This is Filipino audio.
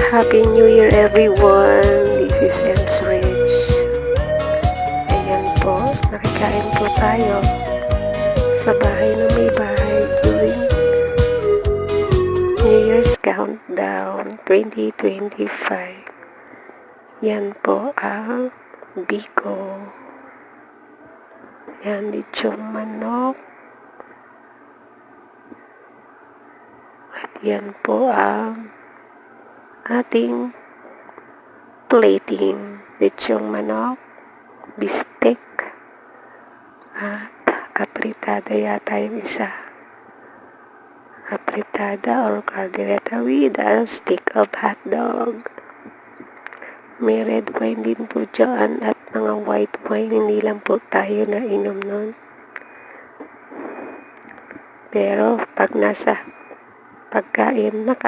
Happy New Year everyone! This is Ems Rich. Ayan po, nakikain po tayo sa bahay na may bahay during New Year's Countdown 2025. Yan po ang biko. Yan, lechong manok. At yan po ang ating plating, lechong manok, bistek, at apritada yata yung isa. Apritada or caldereta with a stick of hotdog. May red wine din po dyan at mga white wine, hindi lang po tayo na inom nun. Pero pag nasa pagkain,